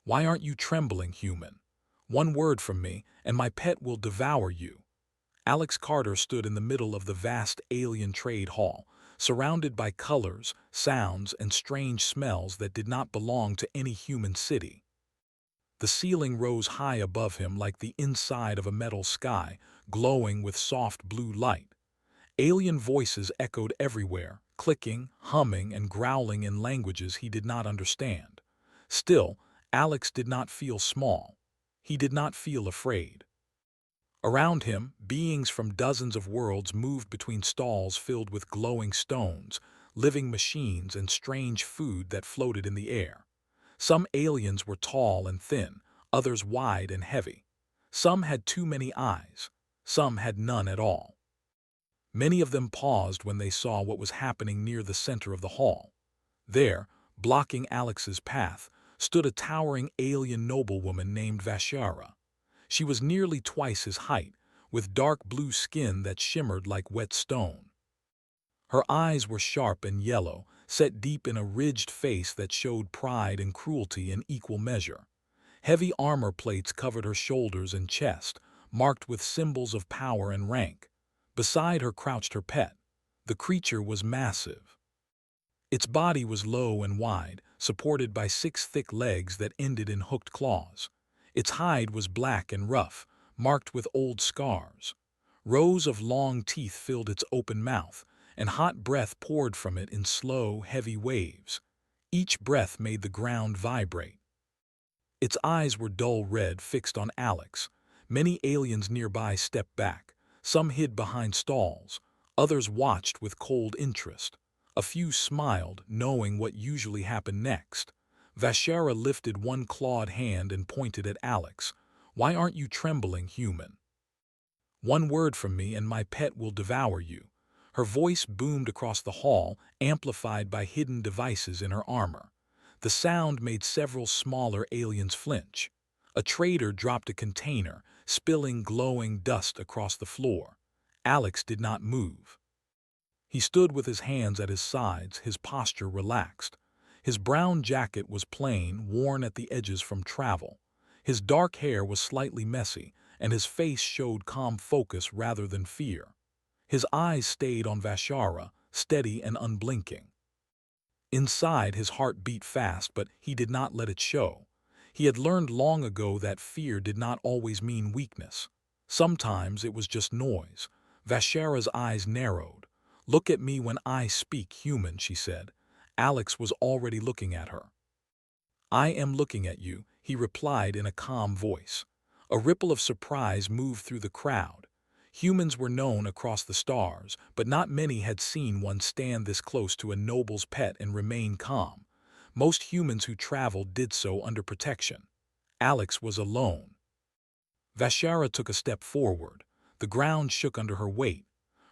Why aren't you trembling, human? One word from me, and my pet will devour you. Alex Carter stood in the middle of the vast alien trade hall, surrounded by colors, sounds, and strange smells that did not belong to any human city. The ceiling rose high above him like the inside of a metal sky, glowing with soft blue light. Alien voices echoed everywhere, clicking, humming, and growling in languages he did not understand. Still, Alex did not feel small. He did not feel afraid. Around him, beings from dozens of worlds moved between stalls filled with glowing stones, living machines, and strange food that floated in the air. Some aliens were tall and thin, others wide and heavy. Some had too many eyes, some had none at all. Many of them paused when they saw what was happening near the center of the hall. There, blocking Alex's path, stood a towering alien noblewoman named Vashara. She was nearly twice his height, with dark blue skin that shimmered like wet stone. Her eyes were sharp and yellow, set deep in a ridged face that showed pride and cruelty in equal measure. Heavy armor plates covered her shoulders and chest, marked with symbols of power and rank. Beside her crouched her pet. The creature was massive. Its body was low and wide, supported by 6 thick legs that ended in hooked claws. Its hide was black and rough, marked with old scars. Rows of long teeth filled its open mouth, and hot breath poured from it in slow, heavy waves. Each breath made the ground vibrate. Its eyes were dull red, fixed on Alex. Many aliens nearby stepped back. Some hid behind stalls. Others watched with cold interest. A few smiled, knowing what usually happened next. Vashara lifted one clawed hand and pointed at Alex. Why aren't you trembling, human? One word from me and my pet will devour you. Her voice boomed across the hall, amplified by hidden devices in her armor. The sound made several smaller aliens flinch. A trader dropped a container, spilling glowing dust across the floor. Alex did not move. He stood with his hands at his sides, his posture relaxed. His brown jacket was plain, worn at the edges from travel. His dark hair was slightly messy, and his face showed calm focus rather than fear. His eyes stayed on Vashara, steady and unblinking. Inside, his heart beat fast, but he did not let it show. He had learned long ago that fear did not always mean weakness. Sometimes it was just noise. Vashara's eyes narrowed. "Look at me when I speak, human," she said. Alex was already looking at her. "I am looking at you," he replied in a calm voice. A ripple of surprise moved through the crowd. Humans were known across the stars, but not many had seen one stand this close to a noble's pet and remain calm. Most humans who traveled did so under protection. Alex was alone. Vashara took a step forward. The ground shook under her weight.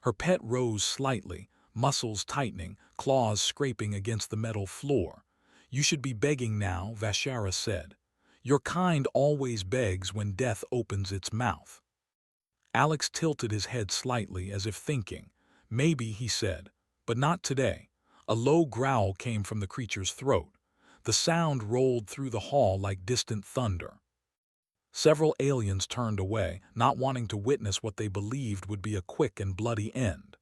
Her pet rose slightly, muscles tightening, claws scraping against the metal floor. "You should be begging now," Vashara said. "Your kind always begs when death opens its mouth." Alex tilted his head slightly as if thinking. "Maybe," he said, "but not today." A low growl came from the creature's throat. The sound rolled through the hall like distant thunder. Several aliens turned away, not wanting to witness what they believed would be a quick and bloody end.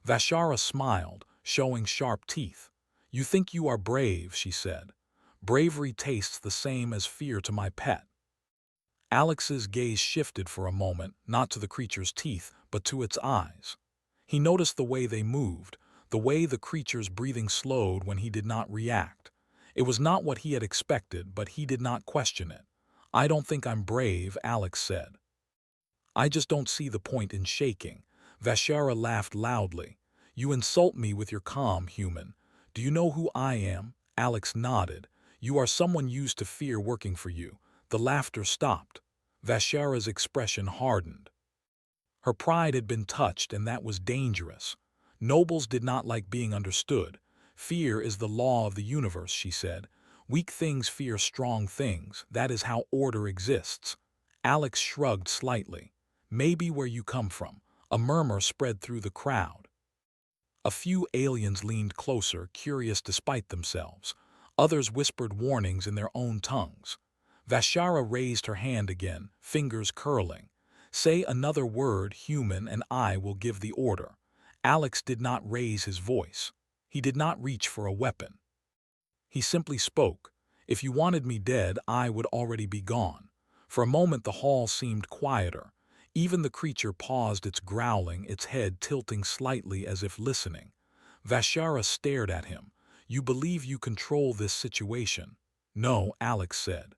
Vashara smiled, showing sharp teeth. "You think you are brave," she said. "Bravery tastes the same as fear to my pet." Alex's gaze shifted for a moment, not to the creature's teeth, but to its eyes. He noticed the way they moved, the way the creature's breathing slowed when he did not react. It was not what he had expected, but he did not question it. "I don't think I'm brave," Alex said. "I just don't see the point in shaking." Vashara laughed loudly. "You insult me with your calm, human. Do you know who I am?" Alex nodded. "You are someone used to fear working for you." The laughter stopped. Vashara's expression hardened. Her pride had been touched, and that was dangerous. Nobles did not like being understood. "Fear is the law of the universe," she said. "Weak things fear strong things. That is how order exists." Alex shrugged slightly. "Maybe where you come from." A murmur spread through the crowd. A few aliens leaned closer, curious despite themselves. Others whispered warnings in their own tongues. Vashara raised her hand again, fingers curling. "Say another word, human, and I will give the order." Alex did not raise his voice. He did not reach for a weapon. He simply spoke. "If you wanted me dead, I would already be gone." For a moment the hall seemed quieter. Even the creature paused its growling, its head tilting slightly as if listening. Vashara stared at him. "You believe you control this situation?" "No," Alex said.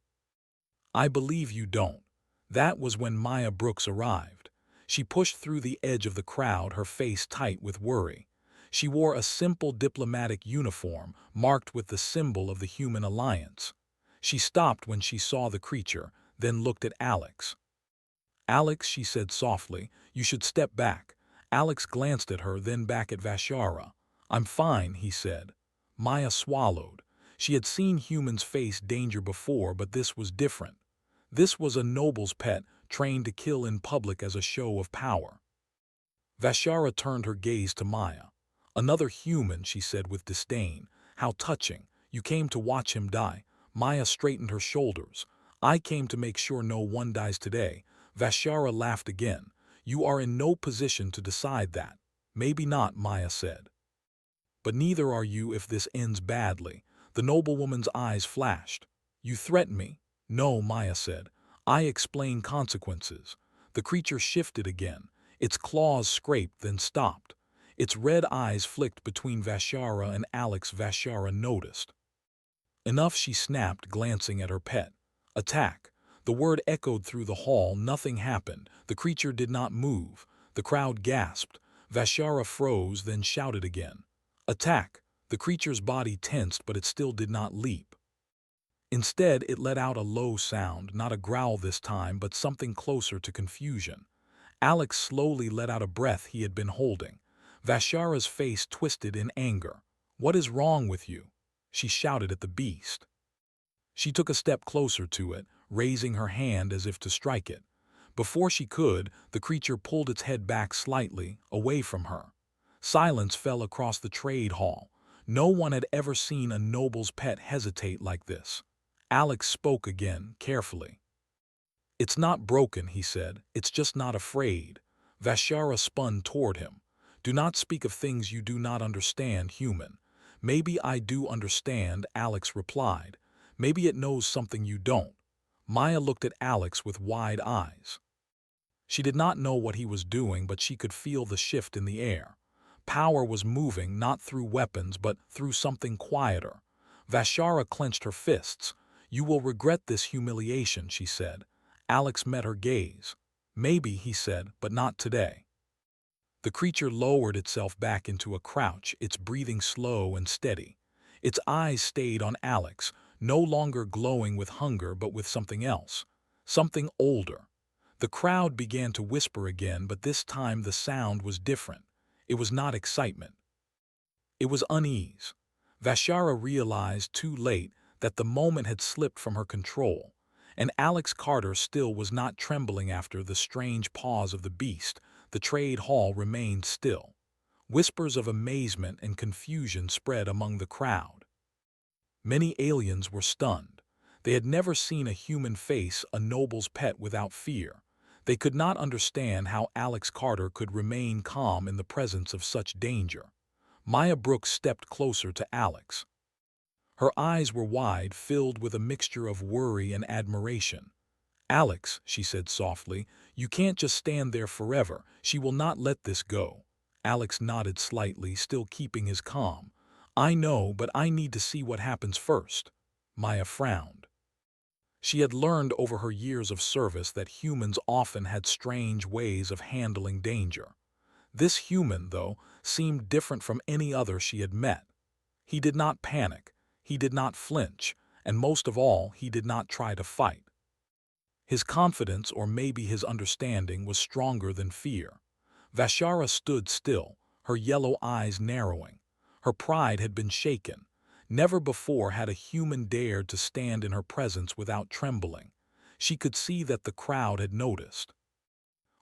"I believe you don't." That was when Maya Brooks arrived. She pushed through the edge of the crowd, her face tight with worry. She wore a simple diplomatic uniform, marked with the symbol of the Human Alliance. She stopped when she saw the creature, then looked at Alex. "Alex," she said softly, "you should step back." Alex glanced at her, then back at Vashara. "I'm fine," he said. Maya swallowed. She had seen humans face danger before, but this was different. This was a noble's pet, trained to kill in public as a show of power. Vashara turned her gaze to Maya. "Another human," she said with disdain. "How touching. You came to watch him die." Maya straightened her shoulders. "I came to make sure no one dies today." Vashara laughed again. "You are in no position to decide that." "Maybe not," Maya said. "But neither are you if this ends badly." The noblewoman's eyes flashed. "You threaten me?" "No," Maya said. "I explain consequences." The creature shifted again. Its claws scraped, then stopped. Its red eyes flicked between Vashara and Alex. Vashara noticed. "Enough," she snapped, glancing at her pet. "Attack." The word echoed through the hall. Nothing happened. The creature did not move. The crowd gasped. Vashara froze, then shouted again. "Attack." The creature's body tensed, but it still did not leap. Instead, it let out a low sound, not a growl this time, but something closer to confusion. Alex slowly let out a breath he had been holding. Vashara's face twisted in anger. "What is wrong with you?" she shouted at the beast. She took a step closer to it, raising her hand as if to strike it. Before she could, the creature pulled its head back slightly, away from her. Silence fell across the trade hall. No one had ever seen a noble's pet hesitate like this. Alex spoke again, carefully. "It's not broken," he said. "It's just not afraid." Vashara spun toward him. "Do not speak of things you do not understand, human." "Maybe I do understand," Alex replied. "Maybe it knows something you don't." Maya looked at Alex with wide eyes. She did not know what he was doing, but she could feel the shift in the air. Power was moving, not through weapons, but through something quieter. Vashara clenched her fists. "You will regret this humiliation," she said. Alex met her gaze. "Maybe," he said, "but not today." The creature lowered itself back into a crouch, its breathing slow and steady. Its eyes stayed on Alex, no longer glowing with hunger but with something else. Something older. The crowd began to whisper again, but this time the sound was different. It was not excitement. It was unease. Vashara realized too late that the moment had slipped from her control, and Alex Carter still was not trembling after the strange pause of the beast. The trade hall remained still. Whispers of amazement and confusion spread among the crowd. Many aliens were stunned. They had never seen a human face a noble's pet without fear. They could not understand how Alex Carter could remain calm in the presence of such danger. Maya Brooks stepped closer to Alex. Her eyes were wide, filled with a mixture of worry and admiration. "Alex," she said softly, "you can't just stand there forever. She will not let this go." Alex nodded slightly, still keeping his calm. "I know, but I need to see what happens first." Maya frowned. She had learned over her years of service that humans often had strange ways of handling danger. This human, though, seemed different from any other she had met. He did not panic, he did not flinch, and most of all, he did not try to fight. His confidence, or maybe his understanding, was stronger than fear. Vashara stood still, her yellow eyes narrowing. Her pride had been shaken. Never before had a human dared to stand in her presence without trembling. She could see that the crowd had noticed.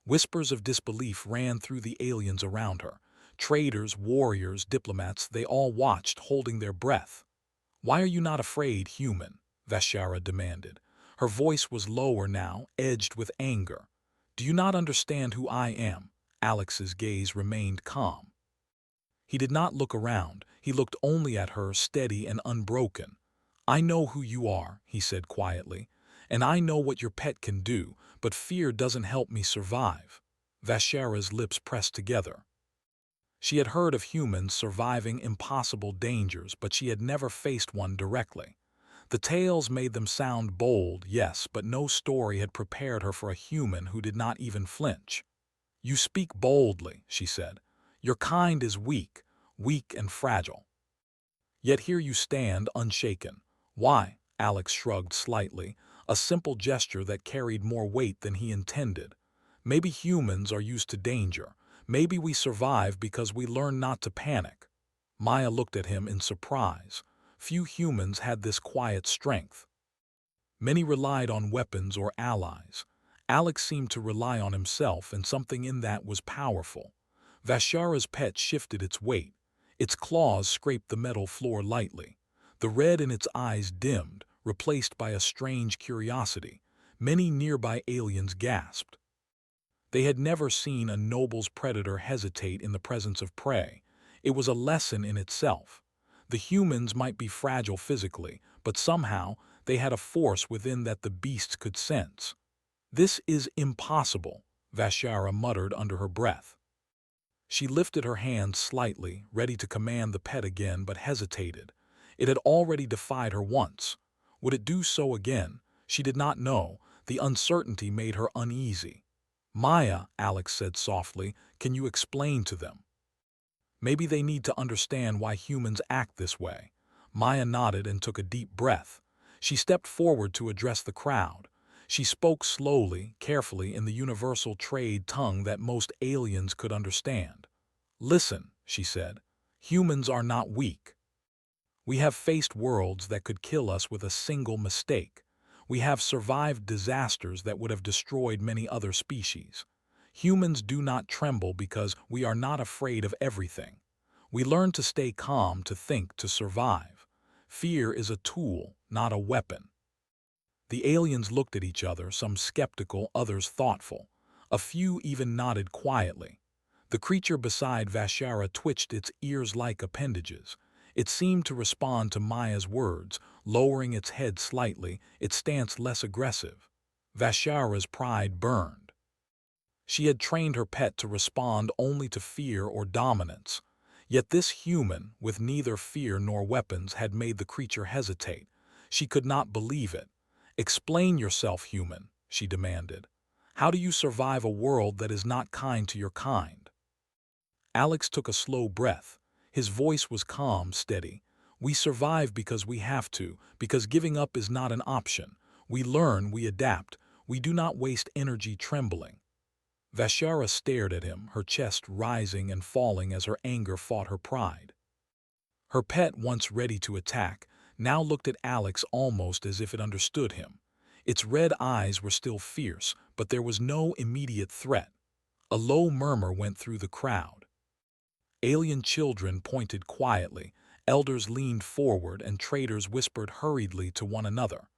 Whispers of disbelief ran through the aliens around her. Traders, warriors, diplomats, they all watched, holding their breath. "Why are you not afraid, human?" Vashara demanded. Her voice was lower now, edged with anger. "Do you not understand who I am?" Alex's gaze remained calm. He did not look around. He looked only at her, steady and unbroken. "I know who you are," he said quietly, "and I know what your pet can do, but fear doesn't help me survive." Vashara's lips pressed together. She had heard of humans surviving impossible dangers, but she had never faced one directly. The tales made them sound bold, yes, but no story had prepared her for a human who did not even flinch. "You speak boldly," she said. "Your kind is weak, weak and fragile. Yet here you stand, unshaken. Why?" Alex shrugged slightly, a simple gesture that carried more weight than he intended. "Maybe humans are used to danger. Maybe we survive because we learn not to panic." Maya looked at him in surprise. Few humans had this quiet strength. Many relied on weapons or allies. Alex seemed to rely on himself, and something in that was powerful. Vashara's pet shifted its weight. Its claws scraped the metal floor lightly. The red in its eyes dimmed, replaced by a strange curiosity. Many nearby aliens gasped. They had never seen a noble's predator hesitate in the presence of prey. It was a lesson in itself. The humans might be fragile physically, but somehow they had a force within that the beasts could sense. "This is impossible," Vashara muttered under her breath. She lifted her hand slightly, ready to command the pet again, but hesitated. It had already defied her once. Would it do so again? She did not know. The uncertainty made her uneasy. "Maya," Alex said softly, "can you explain to them? Maybe they need to understand why humans act this way." Maya nodded and took a deep breath. She stepped forward to address the crowd. She spoke slowly, carefully, in the universal trade tongue that most aliens could understand. "Listen," she said, "humans are not weak. We have faced worlds that could kill us with a single mistake. We have survived disasters that would have destroyed many other species. Humans do not tremble because we are not afraid of everything. We learn to stay calm, to think, to survive. Fear is a tool, not a weapon." The aliens looked at each other, some skeptical, others thoughtful. A few even nodded quietly. The creature beside Vashara twitched its ears-like appendages. It seemed to respond to Maya's words, lowering its head slightly, its stance less aggressive. Vashara's pride burned. She had trained her pet to respond only to fear or dominance. Yet this human, with neither fear nor weapons, had made the creature hesitate. She could not believe it. "Explain yourself, human," she demanded. "How do you survive a world that is not kind to your kind?" Alex took a slow breath. His voice was calm, steady. "We survive because we have to, because giving up is not an option. We learn, we adapt. We do not waste energy trembling." Vashara stared at him, her chest rising and falling as her anger fought her pride. Her pet, once ready to attack, now looked at Alex almost as if it understood him. Its red eyes were still fierce, but there was no immediate threat. A low murmur went through the crowd. Alien children pointed quietly, elders leaned forward, and traders whispered hurriedly to one another.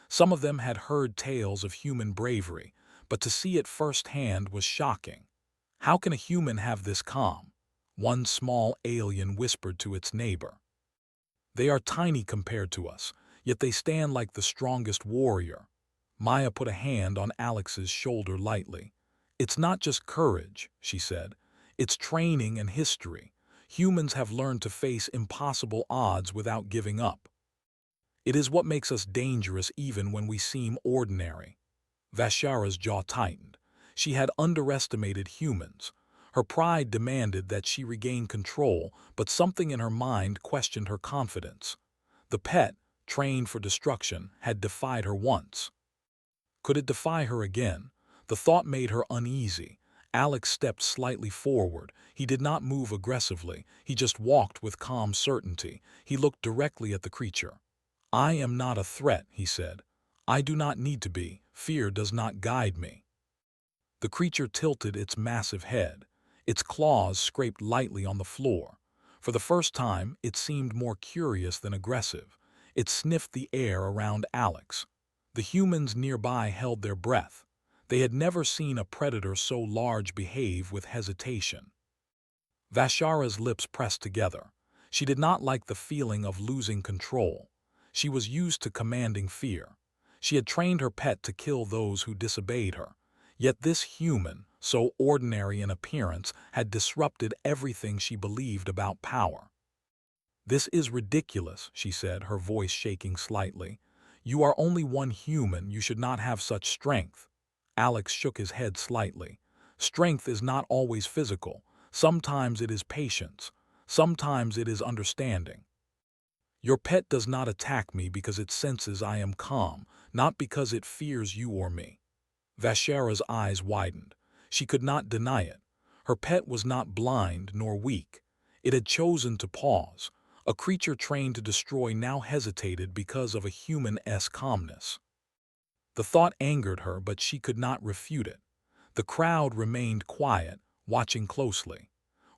Some of them had heard tales of human bravery, but to see it firsthand was shocking. "How can a human have this calm?" one small alien whispered to its neighbor. "They are tiny compared to us, yet they stand like the strongest warrior." Maya put a hand on Alex's shoulder lightly. "It's not just courage," she said. "It's training and history. Humans have learned to face impossible odds without giving up. It is what makes us dangerous even when we seem ordinary." Vashara's jaw tightened. She had underestimated humans. Her pride demanded that she regain control, but something in her mind questioned her confidence. The pet, trained for destruction, had defied her once. Could it defy her again? The thought made her uneasy. Alex stepped slightly forward. He did not move aggressively. He just walked with calm certainty. He looked directly at the creature. "I am not a threat," he said. "I do not need to be. Fear does not guide me." The creature tilted its massive head. Its claws scraped lightly on the floor. For the first time, it seemed more curious than aggressive. It sniffed the air around Alex. The humans nearby held their breath. They had never seen a predator so large behave with hesitation. Vashara's lips pressed together. She did not like the feeling of losing control. She was used to commanding fear. She had trained her pet to kill those who disobeyed her. Yet this human, so ordinary in appearance, had disrupted everything she believed about power. "This is ridiculous," she said, her voice shaking slightly. "You are only one human, you should not have such strength." Alex shook his head slightly. "Strength is not always physical. Sometimes it is patience. Sometimes it is understanding. Your pet does not attack me because it senses I am calm, not because it fears you or me." Vashara's eyes widened. She could not deny it. Her pet was not blind nor weak. It had chosen to pause. A creature trained to destroy now hesitated because of a human-esque calmness. The thought angered her, but she could not refute it. The crowd remained quiet, watching closely.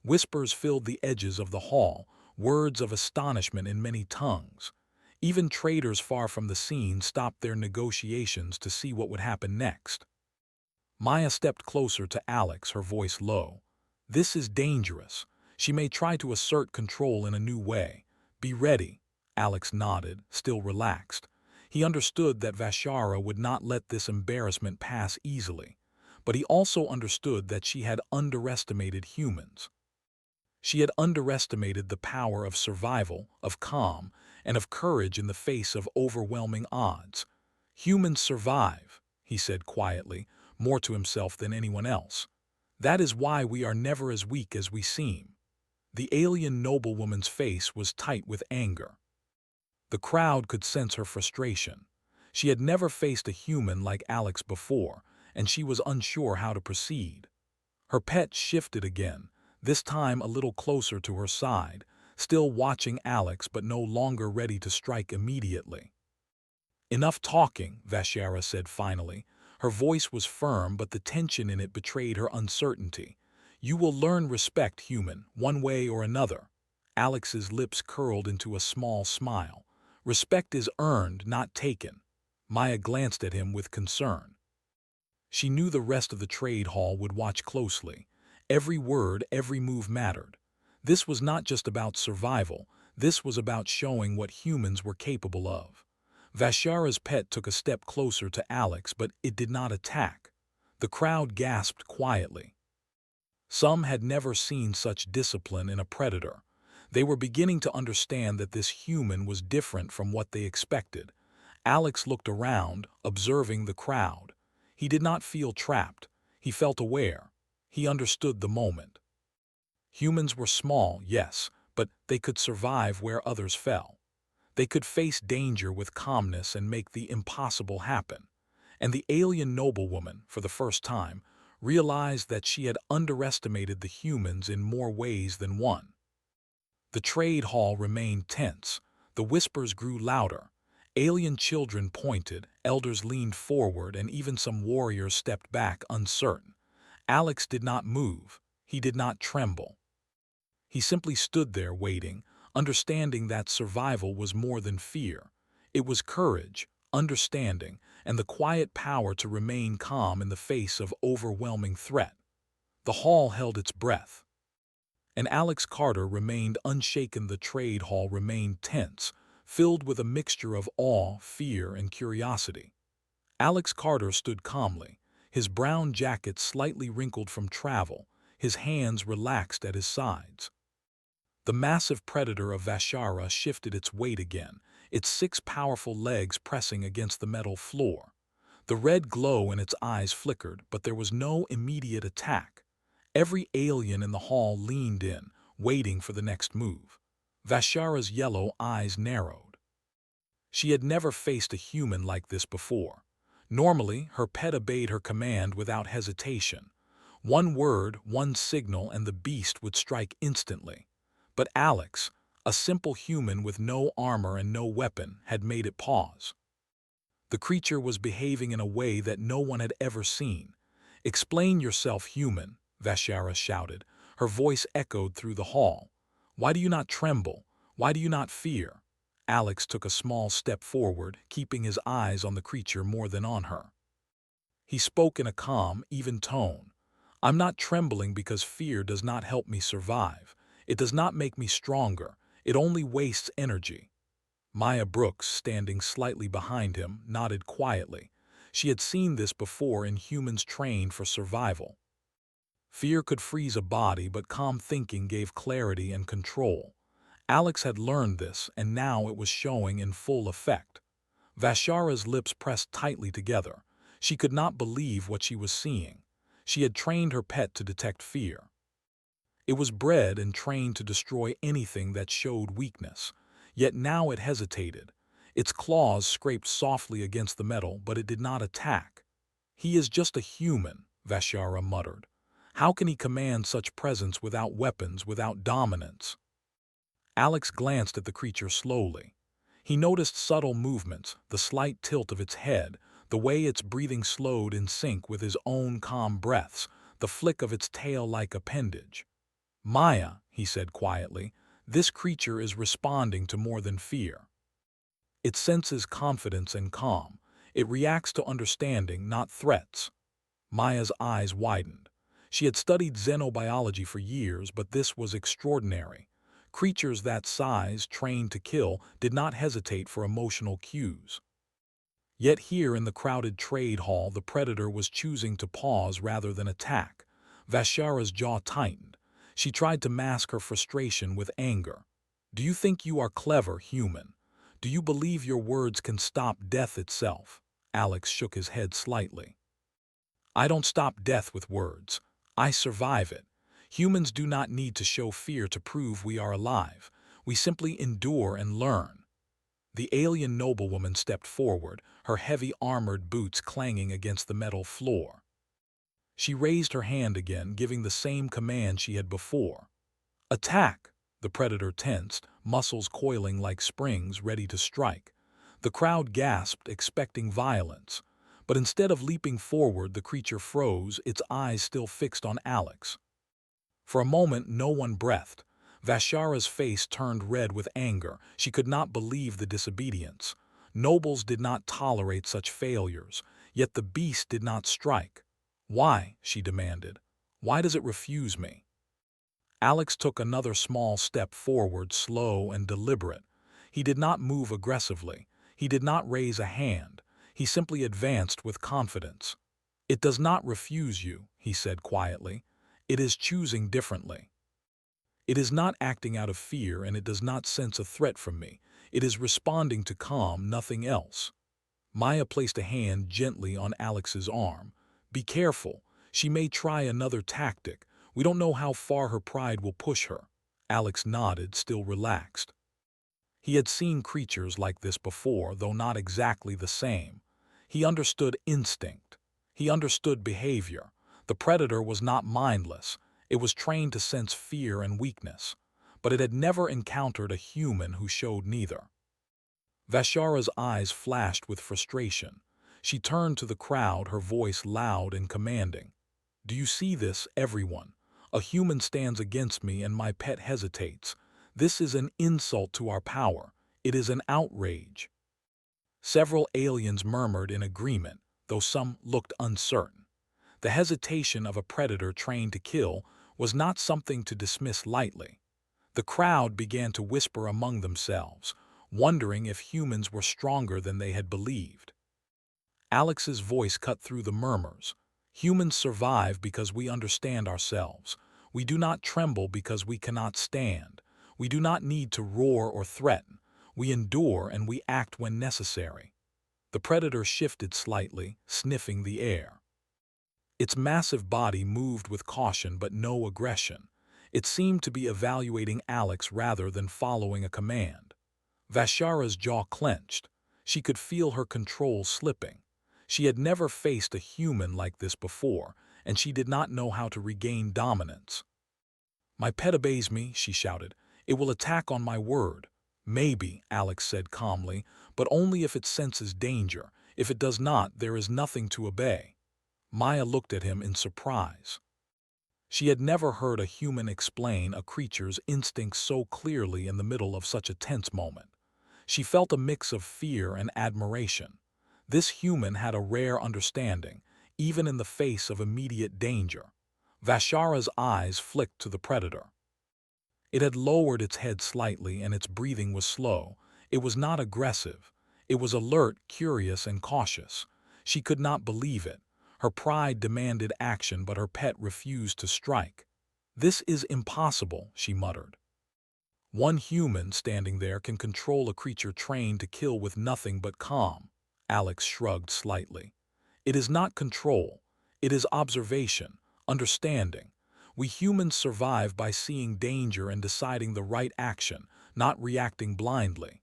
Whispers filled the edges of the hall, words of astonishment in many tongues. Even traders far from the scene stopped their negotiations to see what would happen next. Maya stepped closer to Alex, her voice low. "This is dangerous. She may try to assert control in a new way. Be ready." Alex nodded, still relaxed. He understood that Vashara would not let this embarrassment pass easily, but he also understood that she had underestimated humans. She had underestimated the power of survival, of calm, and of courage in the face of overwhelming odds. "Humans survive," he said quietly, more to himself than anyone else. "That is why we are never as weak as we seem." The alien noblewoman's face was tight with anger. The crowd could sense her frustration. She had never faced a human like Alex before, and she was unsure how to proceed. Her pet shifted again, this time a little closer to her side, still watching Alex but no longer ready to strike immediately. "Enough talking," Vashara said finally. Her voice was firm, but the tension in it betrayed her uncertainty. "You will learn respect, human, one way or another." Alex's lips curled into a small smile. "Respect is earned, not taken." Maya glanced at him with concern. She knew the rest of the trade hall would watch closely. Every word, every move mattered. This was not just about survival, this was about showing what humans were capable of. Vashara's pet took a step closer to Alex, but it did not attack. The crowd gasped quietly. Some had never seen such discipline in a predator. They were beginning to understand that this human was different from what they expected. Alex looked around, observing the crowd. He did not feel trapped. He felt aware. He understood the moment. Humans were small, yes, but they could survive where others fell. They could face danger with calmness and make the impossible happen. And the alien noblewoman, for the first time, realized that she had underestimated the humans in more ways than one. The trade hall remained tense. The whispers grew louder. Alien children pointed, elders leaned forward, and even some warriors stepped back uncertain. Alex did not move. He did not tremble. He simply stood there waiting, understanding that survival was more than fear. It was courage, understanding, and the quiet power to remain calm in the face of overwhelming threat. The hall held its breath. And Alex Carter remained unshaken. The trade hall remained tense, filled with a mixture of awe, fear, and curiosity. Alex Carter stood calmly, his brown jacket slightly wrinkled from travel, his hands relaxed at his sides. The massive predator of Vashara shifted its weight again, its 6 powerful legs pressing against the metal floor. The red glow in its eyes flickered, but there was no immediate attack. Every alien in the hall leaned in, waiting for the next move. Vashara's yellow eyes narrowed. She had never faced a human like this before. Normally, her pet obeyed her command without hesitation. One word, one signal, and the beast would strike instantly. But Alex, a simple human with no armor and no weapon, had made it pause. The creature was behaving in a way that no one had ever seen. "Explain yourself, human," Vashara shouted. Her voice echoed through the hall. "Why do you not tremble? Why do you not fear?" Alex took a small step forward, keeping his eyes on the creature more than on her. He spoke in a calm, even tone. I'm not trembling because fear does not help me survive. It does not make me stronger. It only wastes energy. Maya Brooks, standing slightly behind him, nodded quietly. She had seen this before in humans trained for survival. Fear could freeze a body, but calm thinking gave clarity and control. Alex had learned this, and now it was showing in full effect. Vashara's lips pressed tightly together. She could not believe what she was seeing. She had trained her pet to detect fear. It was bred and trained to destroy anything that showed weakness. Yet now it hesitated. Its claws scraped softly against the metal, but it did not attack. He is just a human, Vashara muttered. How can he command such presence without weapons, without dominance? Alex glanced at the creature slowly. He noticed subtle movements, the slight tilt of its head, the way its breathing slowed in sync with his own calm breaths, the flick of its tail-like appendage. Maya, he said quietly, this creature is responding to more than fear. It senses confidence and calm. It reacts to understanding, not threats. Maya's eyes widened. She had studied xenobiology for years, but this was extraordinary. Creatures that size, trained to kill, did not hesitate for emotional cues. Yet here in the crowded trade hall, the predator was choosing to pause rather than attack. Vashara's jaw tightened. She tried to mask her frustration with anger. Do you think you are clever, human? Do you believe your words can stop death itself? Alex shook his head slightly. I don't stop death with words. I survive it. Humans do not need to show fear to prove we are alive. We simply endure and learn. The alien noblewoman stepped forward, her heavy armored boots clanging against the metal floor. She raised her hand again, giving the same command she had before. Attack! The predator tensed, muscles coiling like springs ready to strike. The crowd gasped, expecting violence. But instead of leaping forward, the creature froze, its eyes still fixed on Alex. For a moment, no one breathed. Vashara's face turned red with anger. She could not believe the disobedience. Nobles did not tolerate such failures, yet the beast did not strike. Why? She demanded. Why does it refuse me? Alex took another small step forward, slow and deliberate. He did not move aggressively. He did not raise a hand. He simply advanced with confidence. It does not refuse you, he said quietly. It is choosing differently. It is not acting out of fear, and it does not sense a threat from me. It is responding to calm, nothing else. Maya placed a hand gently on Alex's arm. Be careful. She may try another tactic. We don't know how far her pride will push her. Alex nodded, still relaxed. He had seen creatures like this before, though not exactly the same. He understood instinct. He understood behavior. The predator was not mindless. It was trained to sense fear and weakness. But it had never encountered a human who showed neither. Vashara's eyes flashed with frustration. She turned to the crowd, her voice loud and commanding. Do you see this, everyone? A human stands against me and my pet hesitates. This is an insult to our power. It is an outrage. Several aliens murmured in agreement, though some looked uncertain. The hesitation of a predator trained to kill was not something to dismiss lightly. The crowd began to whisper among themselves, wondering if humans were stronger than they had believed. Alex's voice cut through the murmurs. Humans survive because we understand ourselves. We do not tremble because we cannot stand. We do not need to roar or threaten. We endure and we act when necessary. The predator shifted slightly, sniffing the air. Its massive body moved with caution but no aggression. It seemed to be evaluating Alex rather than following a command. Vashara's jaw clenched. She could feel her control slipping. She had never faced a human like this before, and she did not know how to regain dominance. My pet obeys me, she shouted. It will attack on my word. Maybe, Alex said calmly, but only if it senses danger. If it does not, there is nothing to obey. Maya looked at him in surprise. She had never heard a human explain a creature's instincts so clearly in the middle of such a tense moment. She felt a mix of fear and admiration. This human had a rare understanding, even in the face of immediate danger. Vashara's eyes flicked to the predator. It had lowered its head slightly and its breathing was slow. It was not aggressive. It was alert, curious, and cautious. She could not believe it. Her pride demanded action, but her pet refused to strike. "This is impossible," she muttered. "One human standing there can control a creature trained to kill with nothing but calm." Alex shrugged slightly. "It is not control. It is observation, understanding. We humans survive by seeing danger and deciding the right action, not reacting blindly."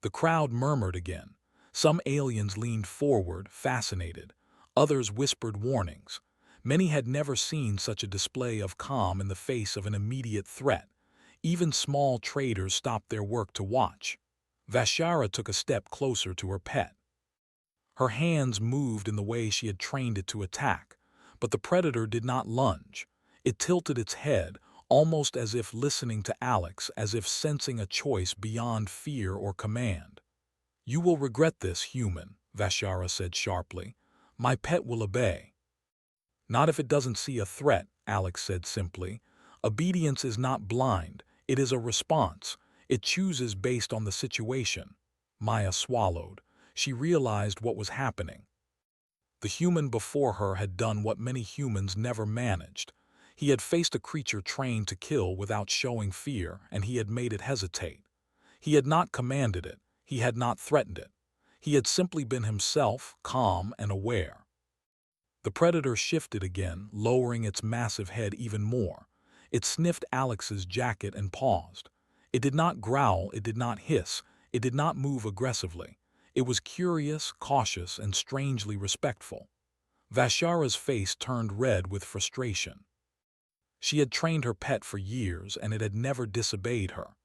The crowd murmured again. Some aliens leaned forward, fascinated. Others whispered warnings. Many had never seen such a display of calm in the face of an immediate threat. Even small traders stopped their work to watch. Vashara took a step closer to her pet. Her hands moved in the way she had trained it to attack, but the predator did not lunge. It tilted its head, almost as if listening to Alex, as if sensing a choice beyond fear or command. "You will regret this, human," Vashara said sharply. "My pet will obey." "Not if it doesn't see a threat," Alex said simply. "Obedience is not blind. It is a response. It chooses based on the situation." Maya swallowed. She realized what was happening. The human before her had done what many humans never managed. He had faced a creature trained to kill without showing fear, and he had made it hesitate. He had not commanded it. He had not threatened it. He had simply been himself, calm and aware. The predator shifted again, lowering its massive head even more. It sniffed Alex's jacket and paused. It did not growl, it did not hiss, it did not move aggressively. It was curious, cautious, and strangely respectful. Vashara's face turned red with frustration. She had trained her pet for years, and it had never disobeyed her.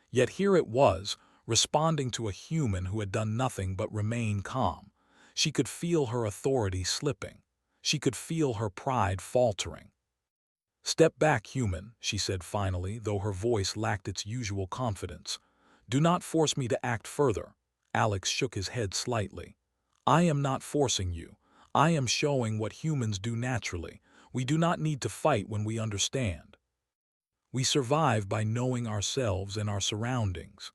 Yet here it was, responding to a human who had done nothing but remain calm. She could feel her authority slipping. She could feel her pride faltering. "Step back, human," she said finally, though her voice lacked its usual confidence. "Do not force me to act further." Alex shook his head slightly. "I am not forcing you. I am showing what humans do naturally. We do not need to fight when we understand. We survive by knowing ourselves and our surroundings."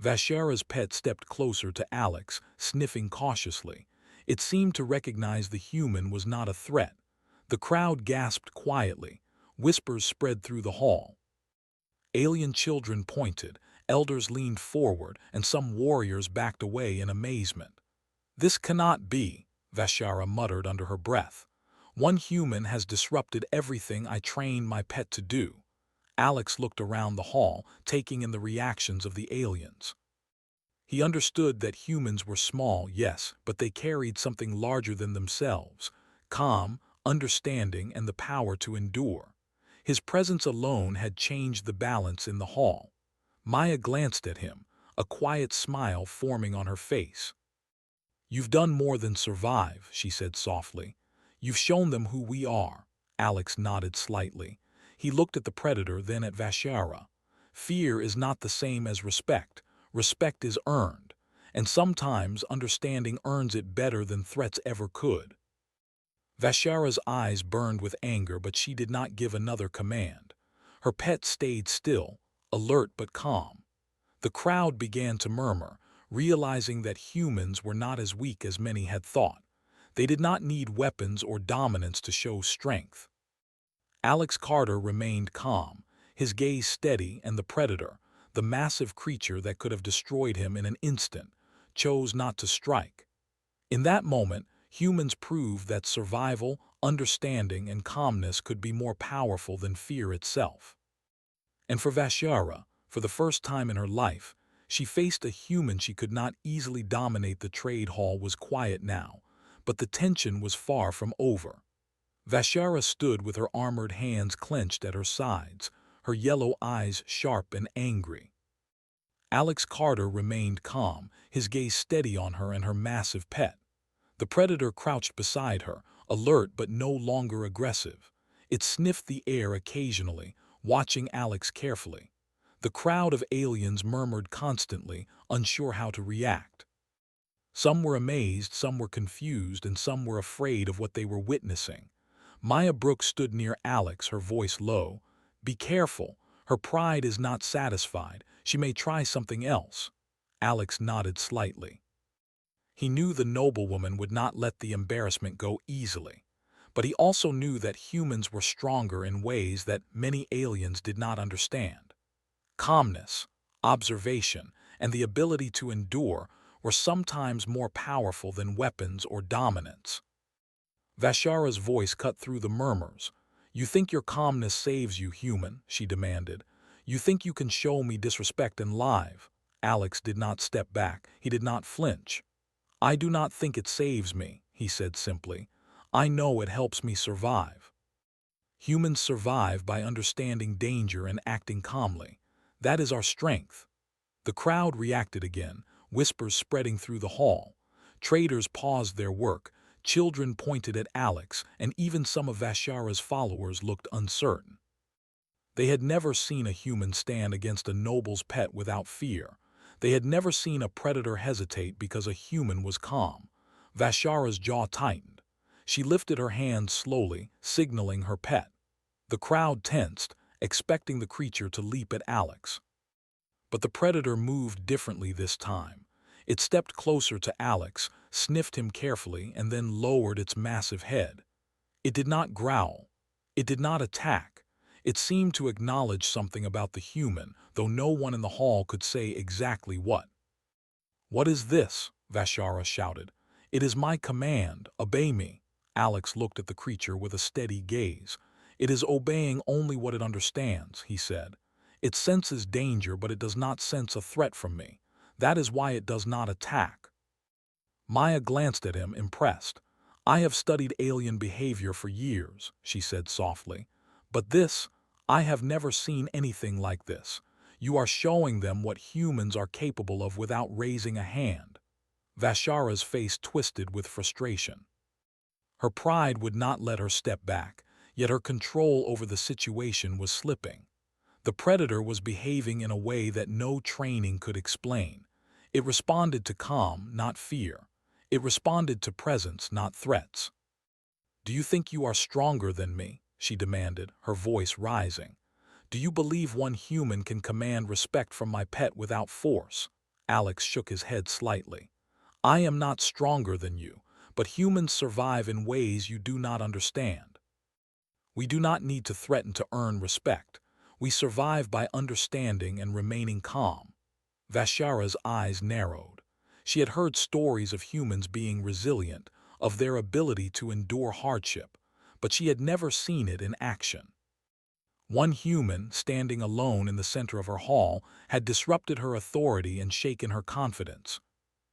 Vashara's pet stepped closer to Alex, sniffing cautiously. It seemed to recognize the human was not a threat. The crowd gasped quietly. Whispers spread through the hall. Alien children pointed, elders leaned forward, and some warriors backed away in amazement. "This cannot be," Vashara muttered under her breath. "One human has disrupted everything I trained my pet to do." Alex looked around the hall, taking in the reactions of the aliens. He understood that humans were small, yes, but they carried something larger than themselves: calm, understanding, and the power to endure. His presence alone had changed the balance in the hall. Maya glanced at him, a quiet smile forming on her face. "You've done more than survive," she said softly. "You've shown them who we are." Alex nodded slightly. He looked at the predator, then at Vashara. "Fear is not the same as respect. Respect is earned, and sometimes understanding earns it better than threats ever could." Vashara's eyes burned with anger, but she did not give another command. Her pet stayed still, alert but calm. The crowd began to murmur, realizing that humans were not as weak as many had thought. They did not need weapons or dominance to show strength. Alex Carter remained calm, his gaze steady, and the predator, the massive creature that could have destroyed him in an instant, chose not to strike. In that moment, humans proved that survival, understanding, and calmness could be more powerful than fear itself. And for Vashara, for the first time in her life, she faced a human she could not easily dominate. The trade hall was quiet now, but the tension was far from over. Vashara stood with her armored hands clenched at her sides, her yellow eyes sharp and angry. Alex Carter remained calm, his gaze steady on her and her massive pet. The predator crouched beside her, alert but no longer aggressive. It sniffed the air occasionally, watching Alex carefully. The crowd of aliens murmured constantly, unsure how to react. Some were amazed, some were confused, and some were afraid of what they were witnessing. Maya Brooks stood near Alex, her voice low. "Be careful. Her pride is not satisfied. She may try something else." Alex nodded slightly. He knew the noblewoman would not let the embarrassment go easily. But he also knew that humans were stronger in ways that many aliens did not understand. Calmness, observation, and the ability to endure were sometimes more powerful than weapons or dominance. Vashara's voice cut through the murmurs. "You think your calmness saves you, human?" she demanded. "You think you can show me disrespect and live?" Alex did not step back. He did not flinch. "I do not think it saves me," he said simply. "I know it helps me survive." Humans survive by understanding danger and acting calmly. That is our strength. The crowd reacted again, whispers spreading through the hall. Traders paused their work, children pointed at Alex, and even some of Vashara's followers looked uncertain. They had never seen a human stand against a noble's pet without fear. They had never seen a predator hesitate because a human was calm. Vashara's jaw tightened. She lifted her hand slowly, signaling her pet. The crowd tensed, expecting the creature to leap at Alex. But the predator moved differently this time. It stepped closer to Alex, sniffed him carefully, and then lowered its massive head. It did not growl. It did not attack. It seemed to acknowledge something about the human, though no one in the hall could say exactly what. "What is this?" Vashara shouted. "It is my command. Obey me." Alex looked at the creature with a steady gaze. "It is obeying only what it understands," he said. "It senses danger, but it does not sense a threat from me. That is why it does not attack." Maya glanced at him, impressed. "I have studied alien behavior for years," she said softly. "But this, I have never seen anything like this. You are showing them what humans are capable of without raising a hand." Vashara's face twisted with frustration. Her pride would not let her step back, yet her control over the situation was slipping. The predator was behaving in a way that no training could explain. It responded to calm, not fear. It responded to presence, not threats. "Do you think you are stronger than me?" she demanded, her voice rising. "Do you believe one human can command respect from my pet without force?" Alex shook his head slightly. "I am not stronger than you, but humans survive in ways you do not understand. We do not need to threaten to earn respect. We survive by understanding and remaining calm." Vashara's eyes narrowed. She had heard stories of humans being resilient, of their ability to endure hardship, but she had never seen it in action. One human, standing alone in the center of her hall, had disrupted her authority and shaken her confidence.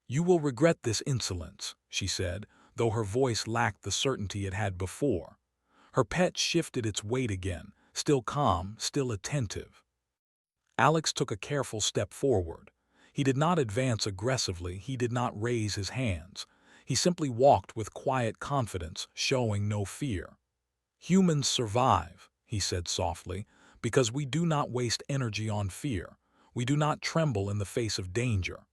"You will regret this insolence," she said, though her voice lacked the certainty it had before. Her pet shifted its weight again, still calm, still attentive. Alex took a careful step forward. He did not advance aggressively, he did not raise his hands. He simply walked with quiet confidence, showing no fear. "Humans survive," he said softly, "because we do not waste energy on fear. We do not tremble in the face of danger.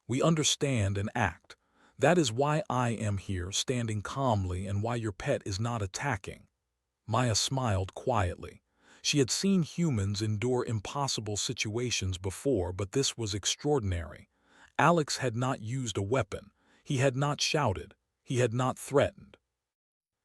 We understand and act. That is why I am here, standing calmly, and why your pet is not attacking." Maya smiled quietly. She had seen humans endure impossible situations before, but this was extraordinary. Alex had not used a weapon. He had not shouted. He had not threatened.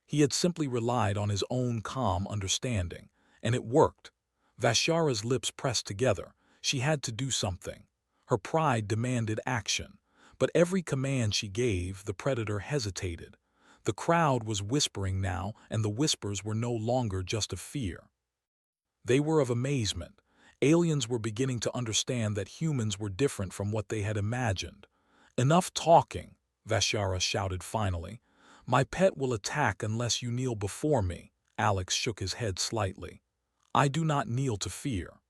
He had simply relied on his own calm understanding. And it worked. Vashara's lips pressed together. She had to do something. Her pride demanded action. But every command she gave, the predator hesitated. The crowd was whispering now, and the whispers were no longer just of fear. They were of amazement. Aliens were beginning to understand that humans were different from what they had imagined. "Enough talking," Vashara shouted finally. "My pet will attack unless you kneel before me." Alex shook his head slightly. "I do not kneel to fear.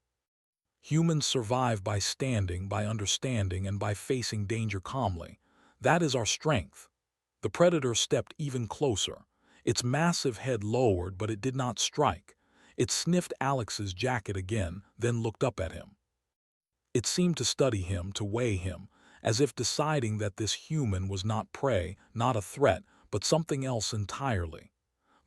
Humans survive by standing, by understanding, and by facing danger calmly. That is our strength." The predator stepped even closer. Its massive head lowered, but it did not strike. It sniffed Alex's jacket again, then looked up at him. It seemed to study him, to weigh him, as if deciding that this human was not prey, not a threat, but something else entirely.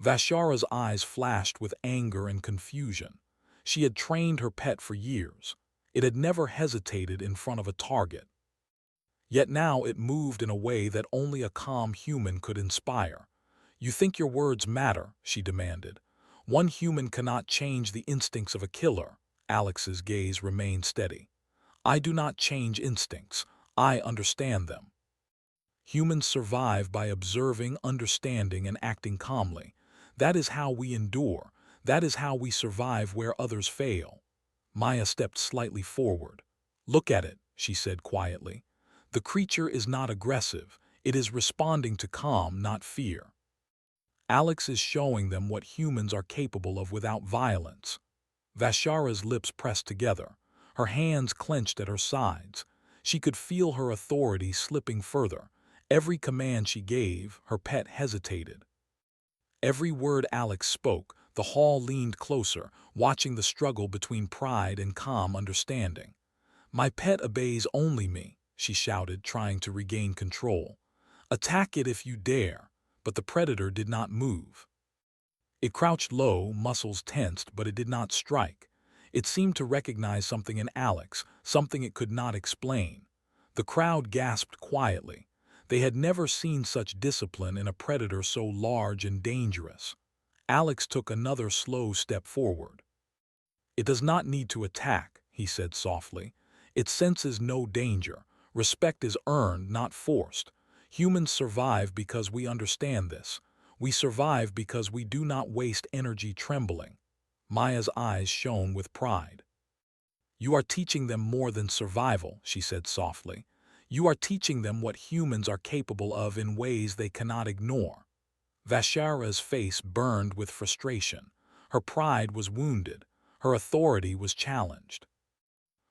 Vashara's eyes flashed with anger and confusion. She had trained her pet for years. It had never hesitated in front of a target. Yet now it moved in a way that only a calm human could inspire. "You think your words matter?" she demanded. "One human cannot change the instincts of a killer." Alex's gaze remained steady. "I do not change instincts. I understand them. Humans survive by observing, understanding, and acting calmly. That is how we endure. That is how we survive where others fail." Maya stepped slightly forward. "Look at it," she said quietly. "The creature is not aggressive. It is responding to calm, not fear. Alex is showing them what humans are capable of without violence." Vashara's lips pressed together. Her hands clenched at her sides. She could feel her authority slipping further. Every command she gave, her pet hesitated. Every word Alex spoke, the hall leaned closer, watching the struggle between pride and calm understanding. "My pet obeys only me," she shouted, trying to regain control. "Attack it if you dare." But the predator did not move. It crouched low, muscles tensed, but it did not strike. It seemed to recognize something in Alex, something it could not explain. The crowd gasped quietly. They had never seen such discipline in a predator so large and dangerous. Alex took another slow step forward. "It does not need to attack," he said softly. "It senses no danger. Respect is earned, not forced. Humans survive because we understand this. We survive because we do not waste energy trembling." Maya's eyes shone with pride. "You are teaching them more than survival," she said softly. "You are teaching them what humans are capable of in ways they cannot ignore." Vashara's face burned with frustration. Her pride was wounded. Her authority was challenged.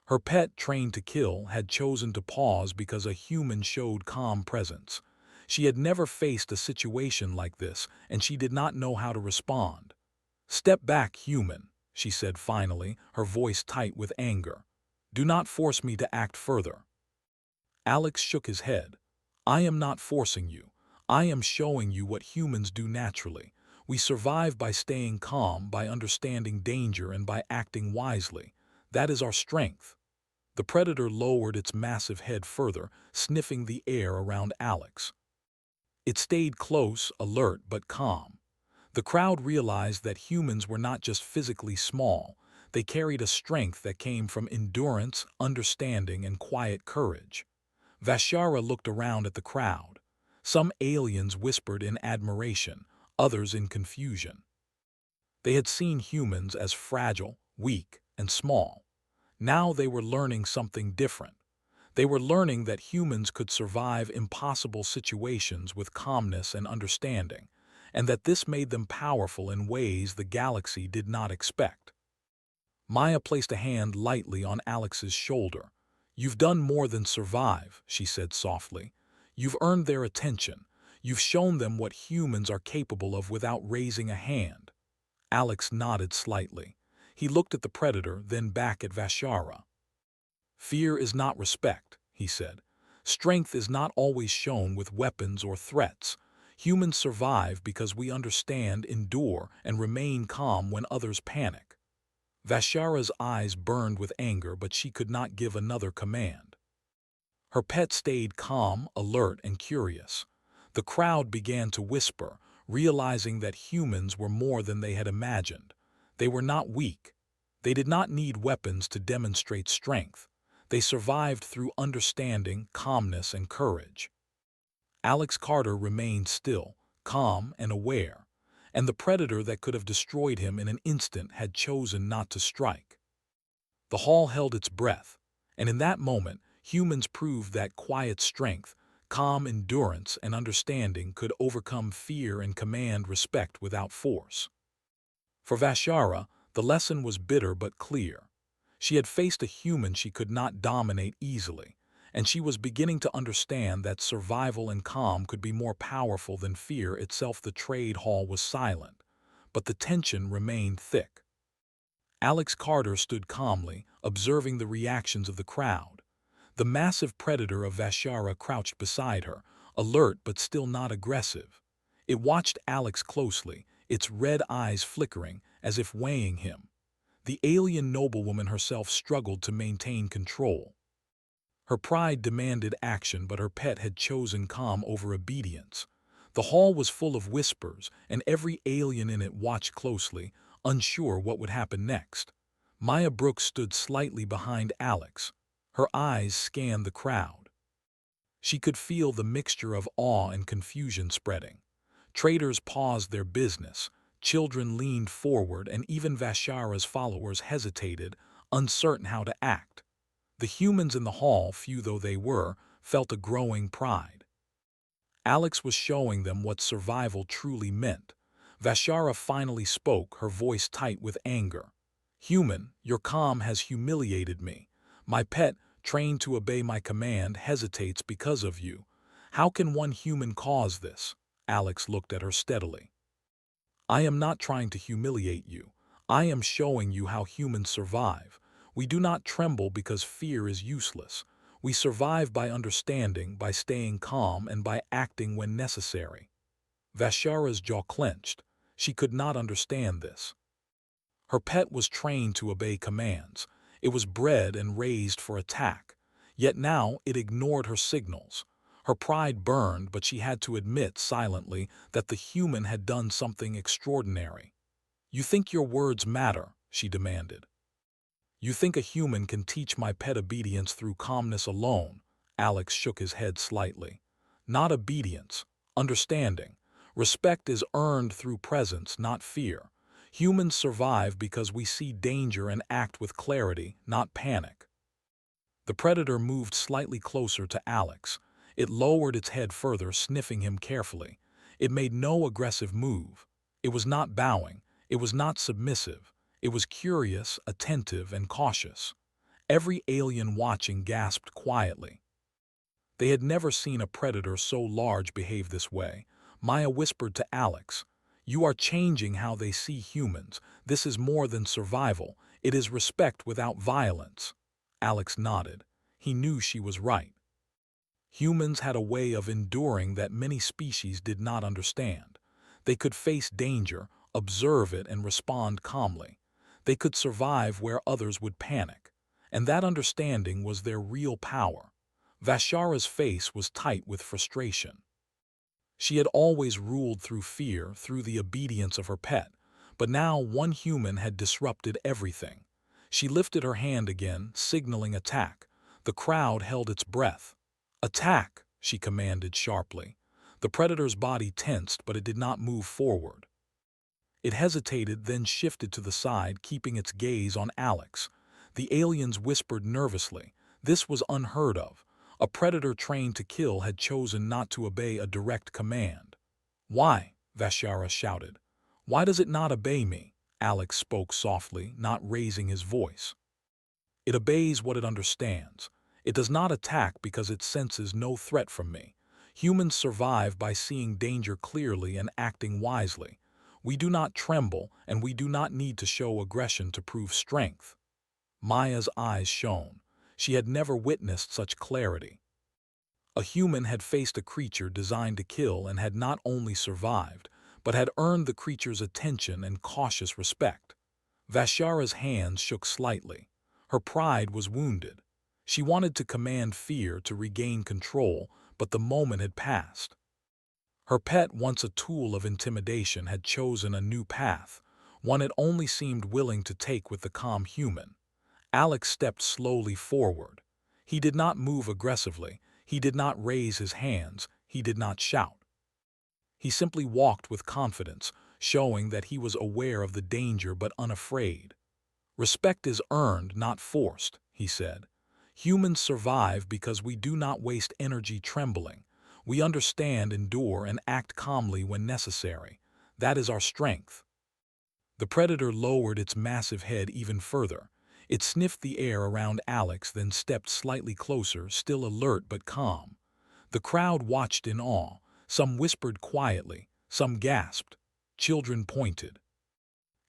Her pet, trained to kill, had chosen to pause because a human showed calm presence. She had never faced a situation like this, and she did not know how to respond. "Step back, human," she said finally, her voice tight with anger. "Do not force me to act further." Alex shook his head. "I am not forcing you. I am showing you what humans do naturally. We survive by staying calm, by understanding danger, and by acting wisely. That is our strength." The predator lowered its massive head further, sniffing the air around Alex. It stayed close, alert, but calm. The crowd realized that humans were not just physically small. They carried a strength that came from endurance, understanding, and quiet courage. Vashara looked around at the crowd. Some aliens whispered in admiration, others in confusion. They had seen humans as fragile, weak, and small. Now they were learning something different. They were learning that humans could survive impossible situations with calmness and understanding, and that this made them powerful in ways the galaxy did not expect. Maya placed a hand lightly on Alex's shoulder. "You've done more than survive," she said softly. "You've earned their attention. You've shown them what humans are capable of without raising a hand." Alex nodded slightly. He looked at the predator, then back at Vashara. "Fear is not respect," he said. "Strength is not always shown with weapons or threats. Humans survive because we understand, endure, and remain calm when others panic." Vashara's eyes burned with anger, but she could not give another command. Her pet stayed calm, alert, and curious. The crowd began to whisper, realizing that humans were more than they had imagined. They were not weak. They did not need weapons to demonstrate strength. They survived through understanding, calmness, and courage. Alex Carter remained still, calm, and aware, and the predator that could have destroyed him in an instant had chosen not to strike. The hall held its breath, and in that moment, humans proved that quiet strength, calm endurance, and understanding could overcome fear and command respect without force. For Vashara, the lesson was bitter but clear. She had faced a human she could not dominate easily, and she was beginning to understand that survival and calm could be more powerful than fear itself. The trade hall was silent, but the tension remained thick. Alex Carter stood calmly, observing the reactions of the crowd. The massive predator of Vashara crouched beside her, alert but still not aggressive. It watched Alex closely, its red eyes flickering, as if weighing him. The alien noblewoman herself struggled to maintain control. Her pride demanded action, but her pet had chosen calm over obedience. The hall was full of whispers, and every alien in it watched closely, unsure what would happen next. Maya Brooks stood slightly behind Alex. Her eyes scanned the crowd. She could feel the mixture of awe and confusion spreading. Traders paused their business, children leaned forward, and even Vashara's followers hesitated, uncertain how to act. The humans in the hall, few though they were, felt a growing pride. Alex was showing them what survival truly meant. Vashara finally spoke, her voice tight with anger. "Human, your calm has humiliated me. My pet, trained to obey my command, hesitates because of you. How can one human cause this?" Alex looked at her steadily. "I am not trying to humiliate you. I am showing you how humans survive. We do not tremble because fear is useless. We survive by understanding, by staying calm, and by acting when necessary." Vashara's jaw clenched. She could not understand this. Her pet was trained to obey commands. It was bred and raised for attack. Yet now it ignored her signals. Her pride burned, but she had to admit silently that the human had done something extraordinary. "You think your words matter?" she demanded. "You think a human can teach my pet obedience through calmness alone?" Alex shook his head slightly. "Not obedience, understanding. Respect is earned through presence, not fear. Humans survive because we see danger and act with clarity, not panic." The predator moved slightly closer to Alex. It lowered its head further, sniffing him carefully. It made no aggressive move. It was not bowing. It was not submissive. It was curious, attentive, and cautious. Every alien watching gasped quietly. They had never seen a predator so large behave this way. Maya whispered to Alex, "You are changing how they see humans. This is more than survival. It is respect without violence." Alex nodded. He knew she was right. Humans had a way of enduring that many species did not understand. They could face danger, observe it, and respond calmly. They could survive where others would panic. And that understanding was their real power. Vashara's face was tight with frustration. She had always ruled through fear, through the obedience of her pet, but now one human had disrupted everything. She lifted her hand again, signaling attack. The crowd held its breath. "Attack!" she commanded sharply. The predator's body tensed, but it did not move forward. It hesitated, then shifted to the side, keeping its gaze on Alex. The aliens whispered nervously. This was unheard of. A predator trained to kill had chosen not to obey a direct command. "Why?" Vashara shouted. "Why does it not obey me?" Alex spoke softly, not raising his voice. "It obeys what it understands. It does not attack because it senses no threat from me. Humans survive by seeing danger clearly and acting wisely. We do not tremble, and we do not need to show aggression to prove strength." Maya's eyes shone. She had never witnessed such clarity. A human had faced a creature designed to kill and had not only survived, but had earned the creature's attention and cautious respect. Vashara's hands shook slightly. Her pride was wounded. She wanted to command fear, to regain control, but the moment had passed. Her pet, once a tool of intimidation, had chosen a new path, one it only seemed willing to take with the calm human. Alex stepped slowly forward. He did not move aggressively. He did not raise his hands. He did not shout. He simply walked with confidence, showing that he was aware of the danger but unafraid. "Respect is earned, not forced," he said. "Humans survive because we do not waste energy trembling. We understand, endure, and act calmly when necessary. That is our strength." The predator lowered its massive head even further. It sniffed the air around Alex, then stepped slightly closer, still alert but calm. The crowd watched in awe. Some whispered quietly, some gasped. Children pointed.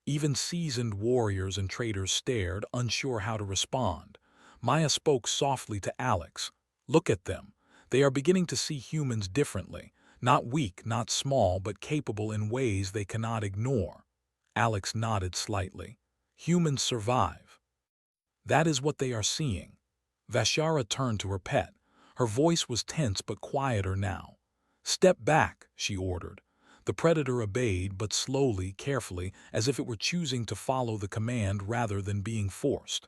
Even seasoned warriors and traders stared, unsure how to respond. Maya spoke softly to Alex. "Look at them. They are beginning to see humans differently. Not weak, not small, but capable in ways they cannot ignore." Alex nodded slightly. "Humans survive. That is what they are seeing." Vashara turned to her pet. Her voice was tense but quieter now. "Step back," she ordered. The predator obeyed, but slowly, carefully, as if it were choosing to follow the command rather than being forced.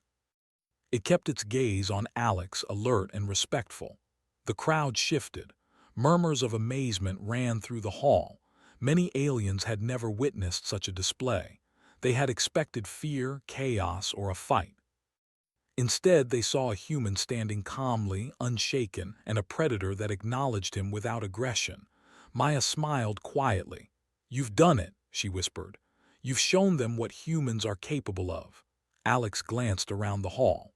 It kept its gaze on Alex, alert and respectful. The crowd shifted. Murmurs of amazement ran through the hall. Many aliens had never witnessed such a display. They had expected fear, chaos, or a fight. Instead, they saw a human standing calmly, unshaken, and a predator that acknowledged him without aggression. Maya smiled quietly. "You've done it," she whispered. "You've shown them what humans are capable of." Alex glanced around the hall.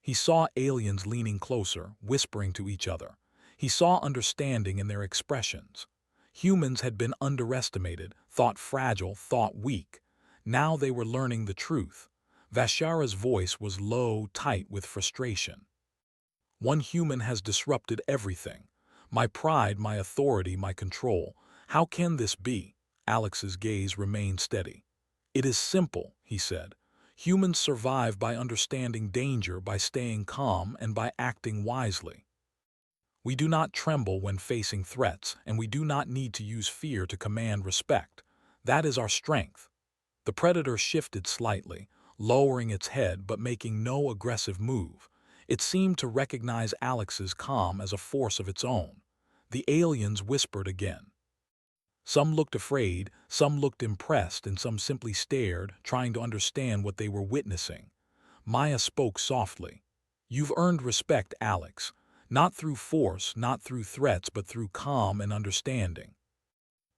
He saw aliens leaning closer, whispering to each other. He saw understanding in their expressions. Humans had been underestimated, thought fragile, thought weak. Now they were learning the truth. Vashara's voice was low, tight with frustration. "One human has disrupted everything. My pride, my authority, my control. How can this be?" Alex's gaze remained steady. "It is simple," he said. "Humans survive by understanding danger, by staying calm, and by acting wisely. We do not tremble when facing threats, and we do not need to use fear to command respect. That is our strength." The predator shifted slightly, lowering its head but making no aggressive move. It seemed to recognize Alex's calm as a force of its own. The aliens whispered again. Some looked afraid, some looked impressed, and some simply stared, trying to understand what they were witnessing. Maya spoke softly. "You've earned respect, Alex. Not through force, not through threats, but through calm and understanding.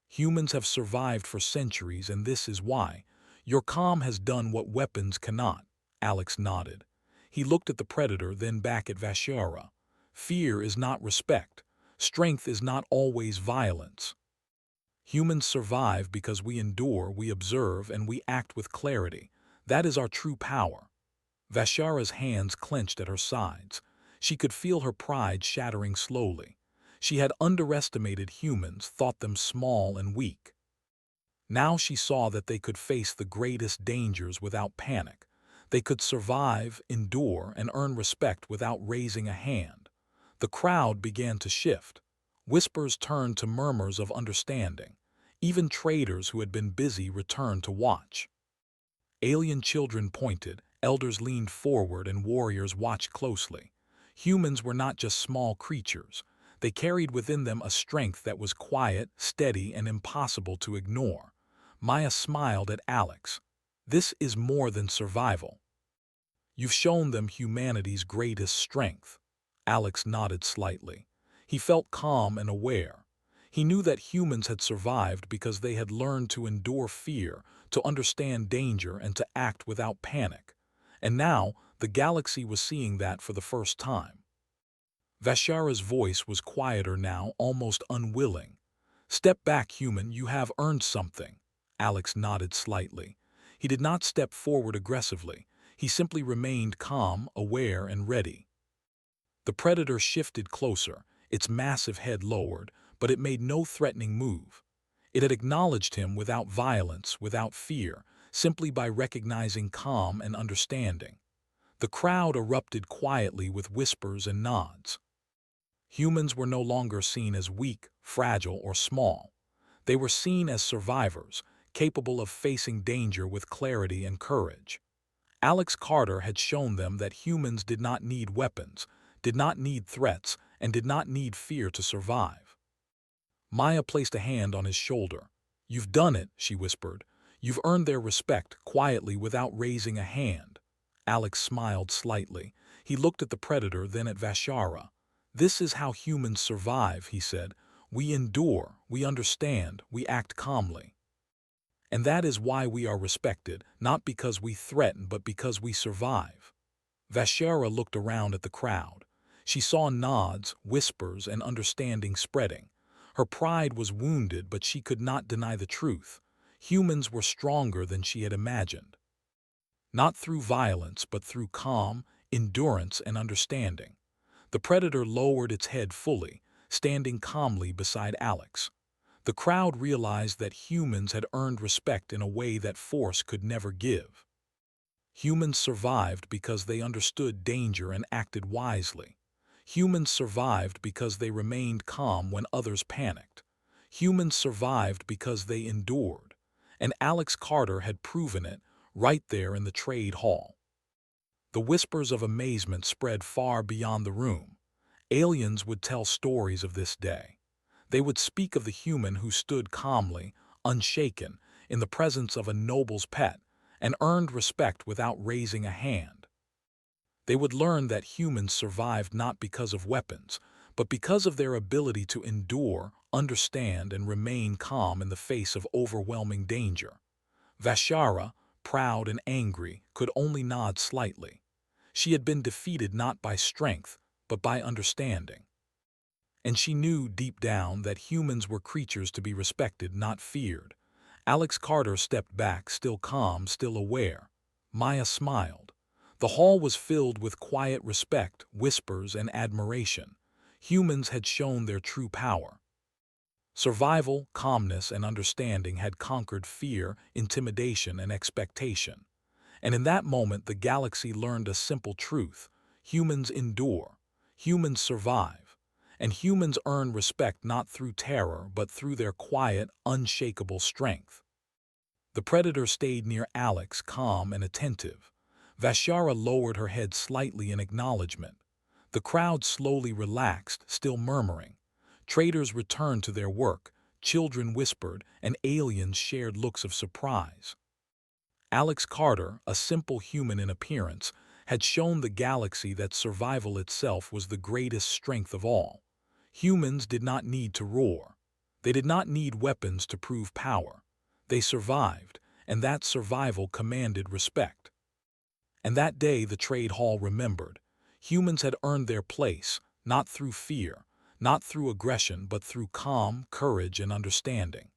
Humans have survived for centuries, and this is why. Your calm has done what weapons cannot." Alex nodded. He looked at the predator, then back at Vashara. "Fear is not respect. Strength is not always violence. Humans survive because we endure, we observe, and we act with clarity. That is our true power." Vashara's hands clenched at her sides. She could feel her pride shattering slowly. She had underestimated humans, thought them small and weak. Now she saw that they could face the greatest dangers without panic. They could survive, endure, and earn respect without raising a hand. The crowd began to shift. Whispers turned to murmurs of understanding. Even traders who had been busy returned to watch. Alien children pointed, elders leaned forward, and warriors watched closely. Humans were not just small creatures. They carried within them a strength that was quiet, steady, and impossible to ignore. Maya smiled at Alex. "This is more than survival. You've shown them humanity's greatest strength." Alex nodded slightly. He felt calm and aware. He knew that humans had survived because they had learned to endure fear, to understand danger, and to act without panic. And now, the galaxy was seeing that for the first time. Vashara's voice was quieter now, almost unwilling. "Step back, human, you have earned something." Alex nodded slightly. He did not step forward aggressively. He simply remained calm, aware, and ready. The predator shifted closer, its massive head lowered, but it made no threatening move. It had acknowledged him without violence, without fear, simply by recognizing calm and understanding. The crowd erupted quietly with whispers and nods. Humans were no longer seen as weak, fragile, or small. They were seen as survivors, capable of facing danger with clarity and courage. Alex Carter had shown them that humans did not need weapons, did not need threats, and did not need fear to survive. Maya placed a hand on his shoulder. "You've done it," she whispered. "You've earned their respect, quietly, without raising a hand." Alex smiled slightly. He looked at the predator, then at Vashara. "This is how humans survive," he said. "We endure, we understand, we act calmly. And that is why we are respected, not because we threaten, but because we survive." Vashara looked around at the crowd. She saw nods, whispers, and understanding spreading. Her pride was wounded, but she could not deny the truth. Humans were stronger than she had imagined. Not through violence, but through calm, endurance, and understanding. The predator lowered its head fully, standing calmly beside Alex. The crowd realized that humans had earned respect in a way that force could never give. Humans survived because they understood danger and acted wisely. Humans survived because they remained calm when others panicked. Humans survived because they endured. And Alex Carter had proven it right there in the trade hall. The whispers of amazement spread far beyond the room. Aliens would tell stories of this day. They would speak of the human who stood calmly, unshaken, in the presence of a noble's pet, and earned respect without raising a hand. They would learn that humans survived not because of weapons, but because of their ability to endure, understand, and remain calm in the face of overwhelming danger. Vashara, proud and angry, could only nod slightly. She had been defeated not by strength, but by understanding. And she knew deep down that humans were creatures to be respected, not feared. Alex Carter stepped back, still calm, still aware. Maya smiled. The hall was filled with quiet respect, whispers, and admiration. Humans had shown their true power. Survival, calmness, and understanding had conquered fear, intimidation, and expectation. And in that moment, the galaxy learned a simple truth. Humans endure. Humans survive. And humans earn respect not through terror, but through their quiet, unshakable strength. The predator stayed near Alex, calm and attentive. Vashara lowered her head slightly in acknowledgement. The crowd slowly relaxed, still murmuring. Traders returned to their work, children whispered, and aliens shared looks of surprise. Alex Carter, a simple human in appearance, had shown the galaxy that survival itself was the greatest strength of all. Humans did not need to roar. They did not need weapons to prove power. They survived, and that survival commanded respect. And that day the trade hall remembered. Humans had earned their place, not through fear, not through aggression, but through calm, courage, and understanding.